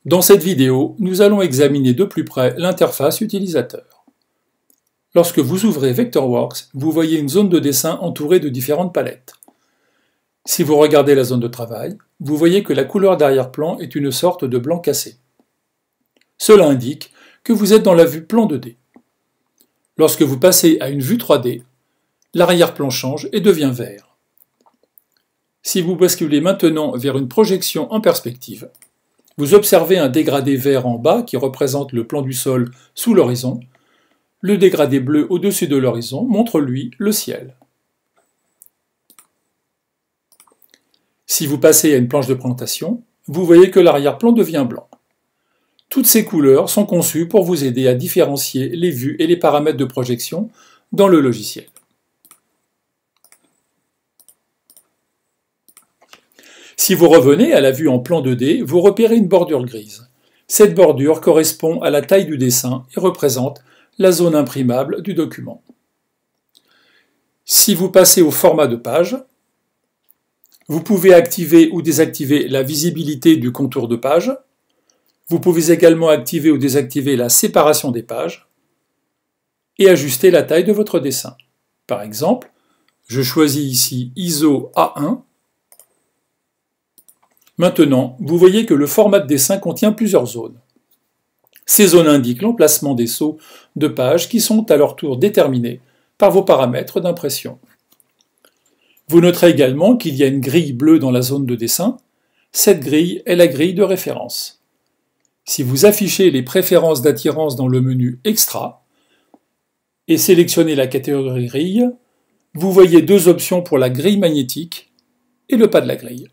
Dans cette vidéo, nous allons examiner de plus près l'interface utilisateur. Lorsque vous ouvrez Vectorworks, vous voyez une zone de dessin entourée de différentes palettes. Si vous regardez la zone de travail, vous voyez que la couleur d'arrière-plan est une sorte de blanc cassé. Cela indique que vous êtes dans la vue plan 2D. Lorsque vous passez à une vue 3D, l'arrière-plan change et devient vert. Si vous basculez maintenant vers une projection en perspective, vous observez un dégradé vert en bas qui représente le plan du sol sous l'horizon. Le dégradé bleu au-dessus de l'horizon montre, lui, le ciel. Si vous passez à une planche de présentation, vous voyez que l'arrière-plan devient blanc. Toutes ces couleurs sont conçues pour vous aider à différencier les vues et les paramètres de projection dans le logiciel. Si vous revenez à la vue en plan 2D, vous repérez une bordure grise. Cette bordure correspond à la taille du dessin et représente la zone imprimable du document. Si vous passez au format de page, vous pouvez activer ou désactiver la visibilité du contour de page. Vous pouvez également activer ou désactiver la séparation des pages et ajuster la taille de votre dessin. Par exemple, je choisis ici ISO A1. Maintenant, vous voyez que le format de dessin contient plusieurs zones. Ces zones indiquent l'emplacement des sauts de pages qui sont à leur tour déterminés par vos paramètres d'impression. Vous noterez également qu'il y a une grille bleue dans la zone de dessin. Cette grille est la grille de référence. Si vous affichez les préférences d'attirance dans le menu Extra et sélectionnez la catégorie grille, vous voyez deux options pour la grille magnétique et le pas de la grille.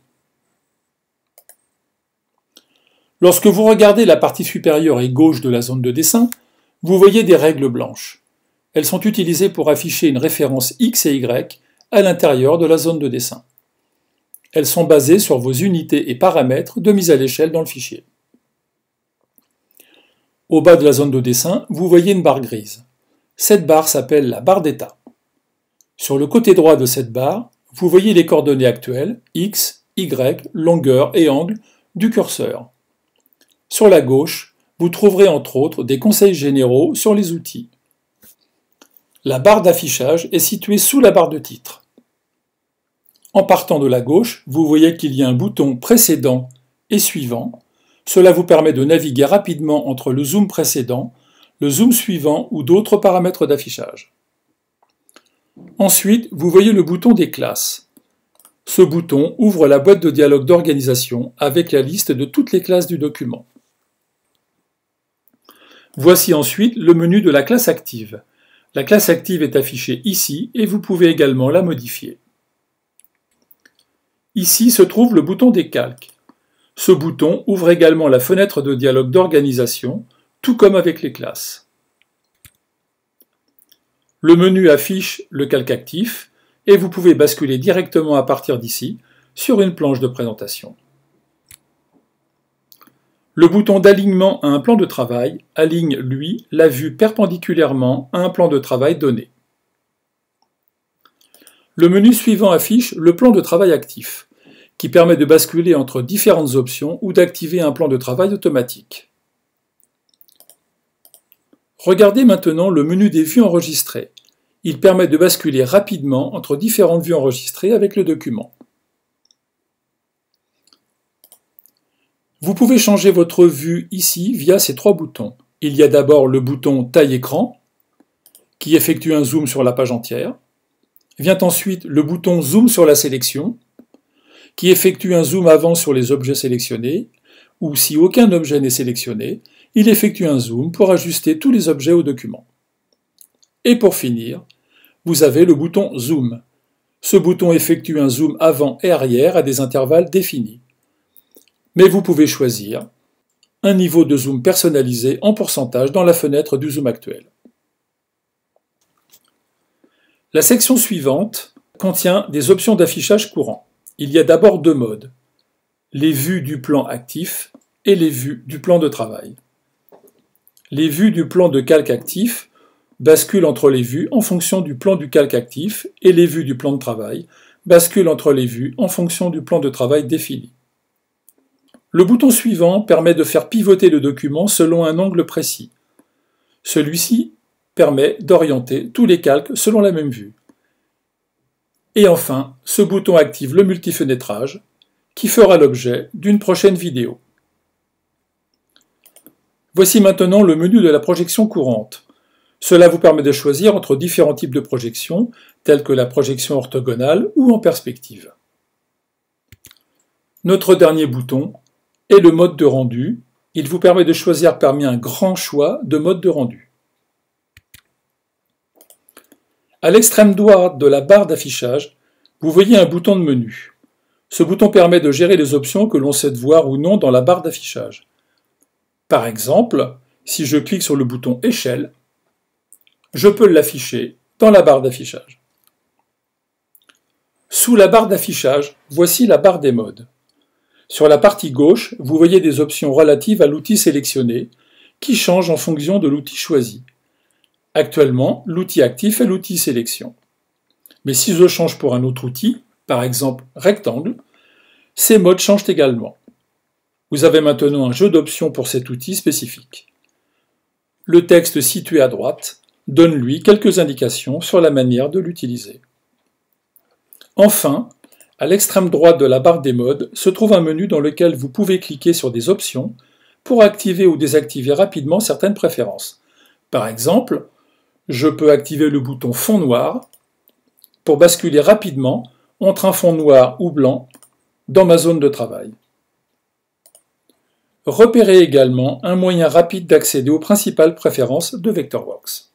Lorsque vous regardez la partie supérieure et gauche de la zone de dessin, vous voyez des règles blanches. Elles sont utilisées pour afficher une référence X et Y à l'intérieur de la zone de dessin. Elles sont basées sur vos unités et paramètres de mise à l'échelle dans le fichier. Au bas de la zone de dessin, vous voyez une barre grise. Cette barre s'appelle la barre d'état. Sur le côté droit de cette barre, vous voyez les coordonnées actuelles, X, Y, longueur et angle du curseur. Sur la gauche, vous trouverez entre autres des conseils généraux sur les outils. La barre d'affichage est située sous la barre de titre. En partant de la gauche, vous voyez qu'il y a un bouton précédent et suivant. Cela vous permet de naviguer rapidement entre le zoom précédent, le zoom suivant ou d'autres paramètres d'affichage. Ensuite, vous voyez le bouton des classes. Ce bouton ouvre la boîte de dialogue d'organisation avec la liste de toutes les classes du document. Voici ensuite le menu de la classe active. La classe active est affichée ici et vous pouvez également la modifier. Ici se trouve le bouton des calques. Ce bouton ouvre également la fenêtre de dialogue d'organisation, tout comme avec les classes. Le menu affiche le calque actif et vous pouvez basculer directement à partir d'ici sur une planche de présentation. Le bouton d'alignement à un plan de travail aligne, lui, la vue perpendiculairement à un plan de travail donné. Le menu suivant affiche le plan de travail actif, qui permet de basculer entre différentes options ou d'activer un plan de travail automatique. Regardez maintenant le menu des vues enregistrées. Il permet de basculer rapidement entre différentes vues enregistrées avec le document. Vous pouvez changer votre vue ici via ces trois boutons. Il y a d'abord le bouton taille écran, qui effectue un zoom sur la page entière. Vient ensuite le bouton zoom sur la sélection, qui effectue un zoom avant sur les objets sélectionnés, ou si aucun objet n'est sélectionné, il effectue un zoom pour ajuster tous les objets au document. Et pour finir, vous avez le bouton zoom. Ce bouton effectue un zoom avant et arrière à des intervalles définis. Mais vous pouvez choisir un niveau de zoom personnalisé en pourcentage dans la fenêtre du zoom actuel. La section suivante contient des options d'affichage courant. Il y a d'abord deux modes, les vues du plan actif et les vues du plan de travail. Les vues du plan de calque actif basculent entre les vues en fonction du plan du calque actif et les vues du plan de travail basculent entre les vues en fonction du plan de travail défini. Le bouton suivant permet de faire pivoter le document selon un angle précis. Celui-ci permet d'orienter tous les calques selon la même vue. Et enfin, ce bouton active le multifenêtrage, qui fera l'objet d'une prochaine vidéo. Voici maintenant le menu de la projection courante. Cela vous permet de choisir entre différents types de projections, telles que la projection orthogonale ou en perspective. Notre dernier bouton est le mode de rendu. Il vous permet de choisir parmi un grand choix de modes de rendu. À l'extrême droite de la barre d'affichage, vous voyez un bouton de menu. Ce bouton permet de gérer les options que l'on souhaite voir ou non dans la barre d'affichage. Par exemple, si je clique sur le bouton Échelle, je peux l'afficher dans la barre d'affichage. Sous la barre d'affichage, voici la barre des modes. Sur la partie gauche, vous voyez des options relatives à l'outil sélectionné, qui changent en fonction de l'outil choisi. Actuellement, l'outil actif est l'outil sélection. Mais si je change pour un autre outil, par exemple rectangle, ces modes changent également. Vous avez maintenant un jeu d'options pour cet outil spécifique. Le texte situé à droite donne lui quelques indications sur la manière de l'utiliser. Enfin, à l'extrême droite de la barre des modes se trouve un menu dans lequel vous pouvez cliquer sur des options pour activer ou désactiver rapidement certaines préférences. Par exemple, je peux activer le bouton fond noir pour basculer rapidement entre un fond noir ou blanc dans ma zone de travail. Repérez également un moyen rapide d'accéder aux principales préférences de Vectorworks.